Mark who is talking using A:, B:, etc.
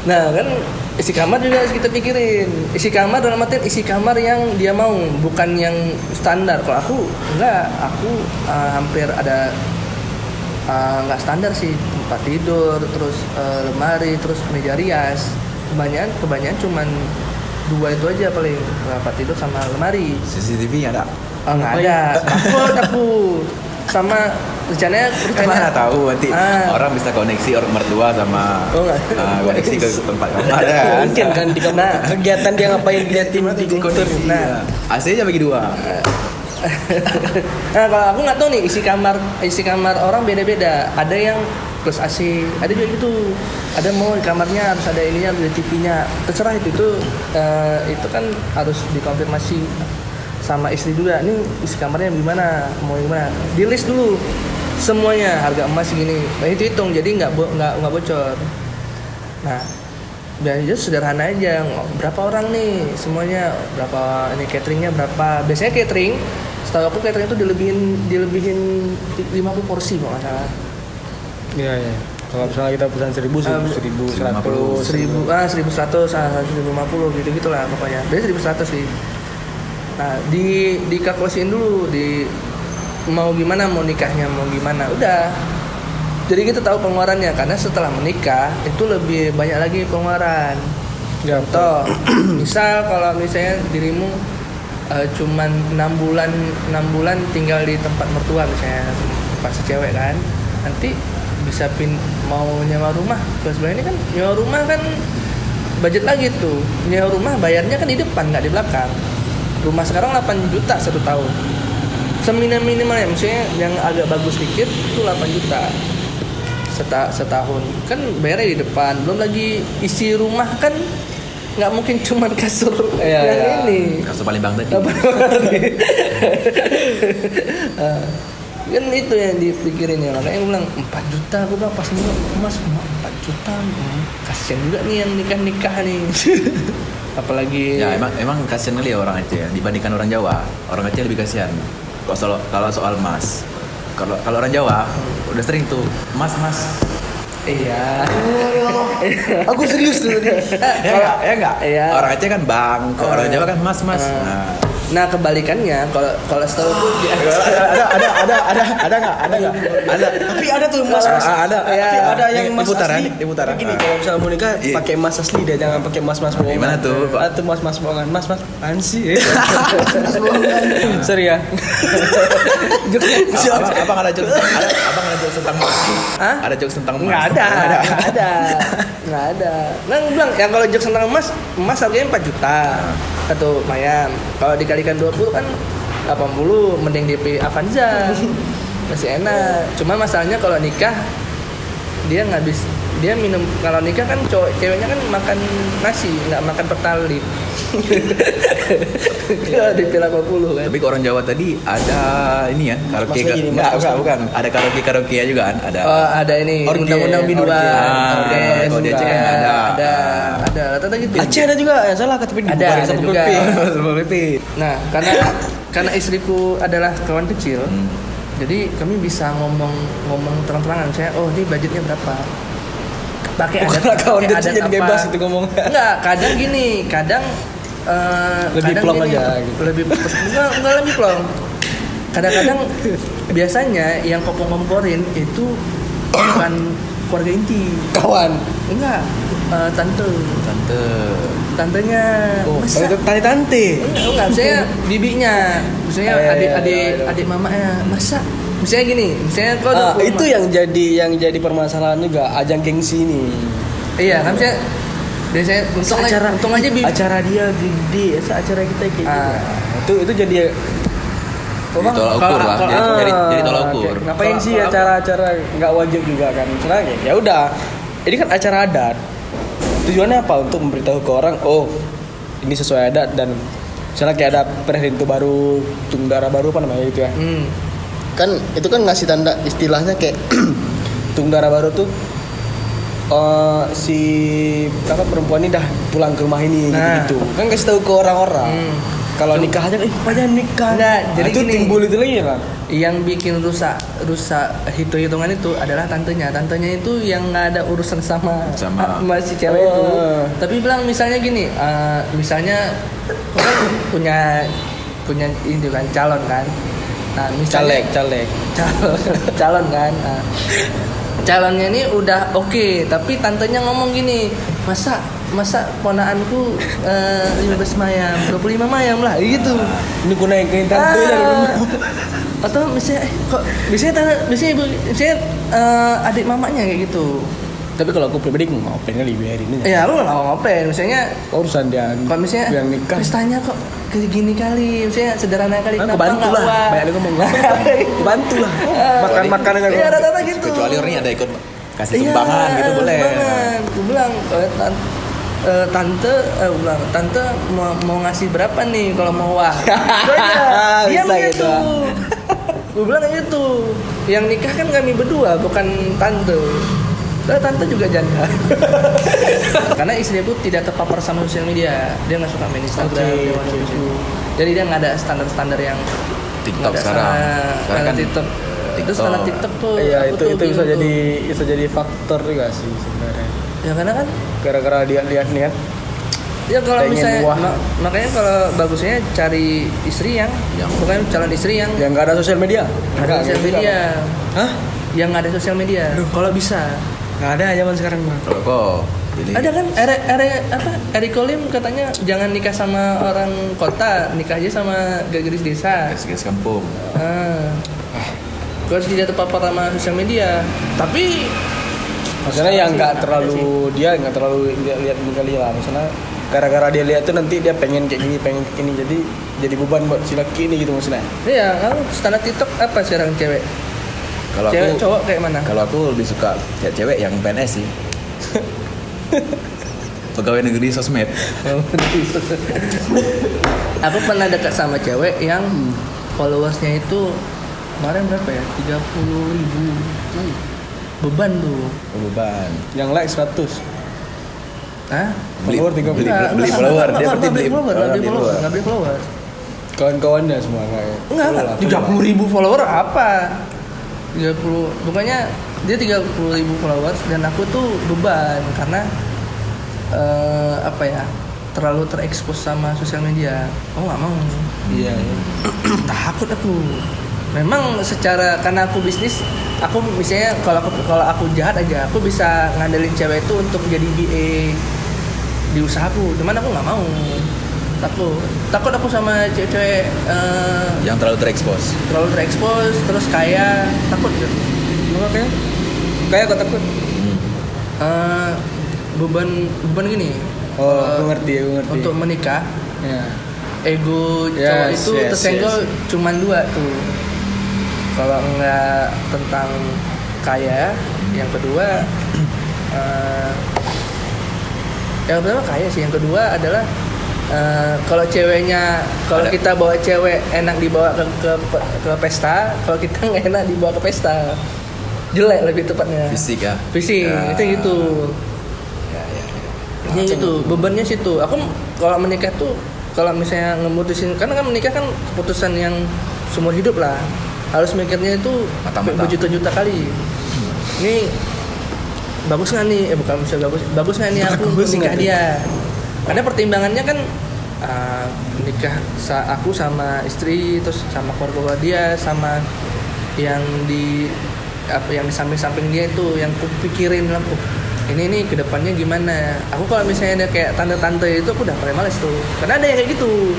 A: Nah kan isi kamar juga harus kita pikirin. Isi kamar dalam artian isi kamar yang dia mau, bukan yang standar. Kalau aku enggak, aku hampir ada nggak standar sih, tempat tidur, terus lemari, terus meja rias. Kebanyakan cuman 2 itu aja paling, tempat tidur sama lemari.
B: CCTV ada?
A: Nggak ada. Aku sama rencananya
B: Mana tahu nanti orang bisa koneksi orang mertua sama koneksi ke tempat kamar kan.
C: Mungkin kan di kamar kegiatan dia ngapain diliatin di komputer.
A: Nah,
B: AC-nya bagi 2.
A: Nah kalau aku nggak tahu nih isi kamar orang beda-beda. Ada yang plus AC, ada juga gitu. Ada mau kamarnya harus ada ininya, ada TV-nya. Terserah itu kan harus dikonfirmasi sama istri juga. Ini isi kamarnya gimana, mau gimana? Di list dulu semuanya, harga emas segini. Nah itu hitung, jadi nggak bocor. Nah biasanya sederhana aja, berapa orang nih semuanya, berapa ini cateringnya berapa. Biasanya catering, setahu aku catering itu dilebihin 50 porsi kalau nggak salah.
C: Iya. Kalau misalnya kita pesan 1.100,
A: 1.150 gitu lah pokoknya. Biasanya 1.100 sih. Nah dikalkulasiin dulu, mau gimana, mau nikahnya mau gimana, udah. Jadi kita tahu pengeluarannya, karena setelah menikah itu lebih banyak lagi pengeluaran. Contoh, misal kalau misalnya dirimu cuman 6 bulan tinggal di tempat mertua, misalnya tempat si cewek kan, nanti bisa mau nyewa rumah. Sebenarnya ini kan nyewa rumah kan budget lagi tuh. Nyewa rumah bayarnya kan di depan, nggak di belakang. Rumah sekarang 8 juta 1 tahun. Seminimalnya, misalnya yang agak bagus dikit itu 8 juta setahun. Kan bayarnya di depan, belum lagi isi rumah kan nggak mungkin cuma kasur ini.
B: Kasur Palembang tadi.
A: Kan itu yang dipikirin ya, makanya aku bilang 4 juta. Aku bilang pas emas 4 juta, kasian juga nih yang nikah nih. Apalagi
B: ya emang kasian kali ya orang Aceh ya, dibandingkan orang Jawa. Orang Aceh lebih kasian kalau soal emas. Kalau orang Jawa udah sering tuh emas.
A: Iya.
C: Aku serius tuh.
B: Ya enggak?
A: Iya.
B: Orang Aceh kan bang, kalau orang Jawa kan mas.
A: Nah kebalikannya, kalau setahu tuh
C: ada nggak? Ada. Tapi ada tuh emas.
B: Ada.
C: Tapi ada yang emas asli.
B: Di putaran.
C: Gini, kalau misalnya mau nikah pakai emas asli deh, jangan pakai emas bohongan.
B: Gimana tuh?
C: Ada tuh emas bohongan. Mas, apaan sih? Sorry ya.
B: Abang ada jokes tentang emas? Ada jokes tentang emas?
A: Nggak ada. Nah, gue bilang ya kalau jokes tentang emas harganya 4 juta. Atau lumayan. Kalau dikalikan 20 kan 80, mending DP Avanza. Masih enak. Cuma masalahnya kalau nikah dia minum, kalau nikah kan ceweknya kan makan nasi, nggak makan pertalite. Kalau DP 80 kan.
B: Tapi ke orang Jawa tadi ada ini ya, karaoke. Bukan. Ada karaoke juga kan?
A: Ada ini undang-undang biduan.
B: Kalau di Aceh
A: ada rata-rata gitu.
C: Aceh ada juga, yang salah tapi
A: ada juga.
B: PP.
A: Nah, karena istriku adalah kawan kecil, jadi kami bisa ngomong terang-terangan. Saya, ini budgetnya berapa? Pakai adat
C: jadi
A: apa?
C: Bebas itu ngomong.
A: Enggak, kadang gini,
C: lebih plong
A: gini,
C: aja gitu.
A: Enggak lebih plong. Kadang-kadang biasanya yang kompor-komporin itu bukan keluarga inti.
C: Kawan.
A: Enggak, tantenya.
C: Tante.
A: Enggak, misalnya bibinya, misalnya adik mamanya, masa misalnya gini, misalnya
C: itu yang jadi permasalahan juga, ajang gengsi ini.
A: Iya kan, misalnya biasanya untung aja
C: acara dia gede, acara kita kayak gitu. Itu jadi
B: tolak ukur lah. Jadi tolak ukur.
C: Ngapain sih acara-acara nggak wajib juga kan? Misalnya ya udah, ini kan acara adat. Tujuannya apa? Untuk memberitahu ke orang, ini sesuai adat, dan misalnya kayak ada presiden baru, tungdara baru apa namanya gitu ya. Kan itu kan ngasih tanda, istilahnya kayak tungdara baru tuh si perempuan ini dah pulang ke rumah ini gitu. Kan kasih tahu ke orang-orang. Kalau nikah aja, apanya nikah?
A: Enggak, jadi
C: itu
A: gini.
C: timbul itu lagi ya kan?
A: Yang bikin rusak hitungan itu adalah tantenya itu yang nggak ada urusan sama si cewek itu, tapi bilang misalnya gini, misalnya orang punya itu kan calon kan, nah misalnya calon kan, nah, calonnya ini udah oke, tapi tantenya ngomong gini, masa ponaanku 15 mayam, 25 mayam lah gitu.
C: Ini ku naikin tante
A: Atau misalnya kok biasanya ibu adik mamanya kayak gitu.
C: Tapi kalau aku pribadi aku ngapain kali biarin aja.
A: Ya aku nggak mau ngapain, misalnya
C: urusan dia.
A: kalau misalnya
C: yang nikah.
A: pestanya kok kayak gini kali, misalnya sederhana kali, kenapa
C: kebantu
A: nggak
C: lah,
A: uang?
C: banyak ngomong kebantu lah. Makan aja.
A: Iya rata-rata gitu.
B: Kecuali orangnya ada ikut kasih sumbangan gitu boleh.
A: Sumbangan. Aku bilang tante mau ngasih berapa nih kalau mau wah. Dia begitu. Gue bilang gitu. Yang nikah kan kami berdua, bukan tante. Lah tante juga janda. Karena istriku tidak terpapar sama sosial media. Dia nggak suka main Instagram, dia nggak suka Facebook. Jadi dia nggak ada standar-standar yang
B: TikTok
A: nggak ada
B: sekarang
A: standar TikTok. Itu standar TikTok tuh.
C: Iya,
A: aku tuh
C: itu bisa
A: bingung
C: jadi faktor juga sih sebenarnya.
A: Ya karena kan
C: Gara-gara dia lihat nih kan.
A: ya kalau
C: Pengen
A: misalnya
C: wah.
A: makanya kalau bagusnya cari istri yang bukan calon istri yang
C: Yang nggak ada sosial media.
A: nggak ada sosial media.
C: Hah?
A: Yang nggak ada sosial media. Kalau bisa.
C: Nggak ada zaman sekarang mah.
B: Kalau kok ini
A: Ada kan Eric Kolim katanya jangan nikah sama orang kota, nikah aja sama gadis desa.
B: guys kampung.
A: Harus tidak terpapar sama sosial media. Tapi
C: Maksudnya yang nggak
A: Ada
C: terlalu lihat kali lah. Maksudnya gara-gara dia lihat tuh nanti dia pengen kayak gini, jadi beban buat si laki ini gitu maksudnya.
A: iya, kamu standar TikTok apa sekarang cewek?
B: Kalau
A: Cewek
B: aku
A: cowok kayak mana?
B: Kalau aku lebih suka cewek yang PNS sih. Pegawai negeri sosmed.
A: Aku pernah dekat sama cewek yang followersnya itu kemarin berapa ya? 30.000. Beban tuh.
B: Beban.
C: Yang like 100.
A: Hah?
C: Follower 30.
B: Beli follower. Dia berarti beli
A: follower. Nggak beli follower.
C: Kawan-kawannya semua kayak.
A: Enggak. 30.000 follower apa? 30. Bukannya dia 30.000 followers dan aku tuh beban karena apa ya? Terlalu terekspos sama sosial media. Aku nggak mau.
C: Iya.
A: Takut aku. Memang secara karena aku bisnis, aku misalnya kalau aku jahat aja, aku bisa ngandelin cewek itu untuk jadi BA di usahaku. Cuman aku nggak mau. Takut aku sama cewek
B: yang terlalu terekspos.
A: terus kaya, takut gitu.
C: Makanya kayak kok takut.
A: Beban gini.
C: Aku ngerti.
A: Untuk menikah,
C: Ya.
A: ego cowok itu tersenggol cuman 2 tuh. Kalau enggak tentang kaya, yang kedua yang pertama kaya sih, yang kedua adalah kalau kita bawa cewek enak dibawa ke pesta, kalau kita nggak enak dibawa ke pesta, jelek lebih tepatnya.
B: Fisik ya.
A: Fisik
B: Ya.
A: itu gitu. Ya gitu, bebannya situ. Aku kalau menikah tuh kalau misalnya ngemutusin, karena kan menikah kan keputusan yang seumur hidup lah. Harus mikirnya itu
B: Matang-matang.
A: berjuta-juta kali. Ini bagus nggak nih? Bukan bisa bagus nggak nih aku nikah dia? Karena pertimbangannya kan nikah aku sama istri, terus sama keluarga dia, sama yang di samping-samping dia itu yang aku pikirin lah. Ini nih kedepannya gimana? Aku kalau misalnya ada kayak tante-tante itu aku udah paling males tuh. Karena ada yang kayak gitu.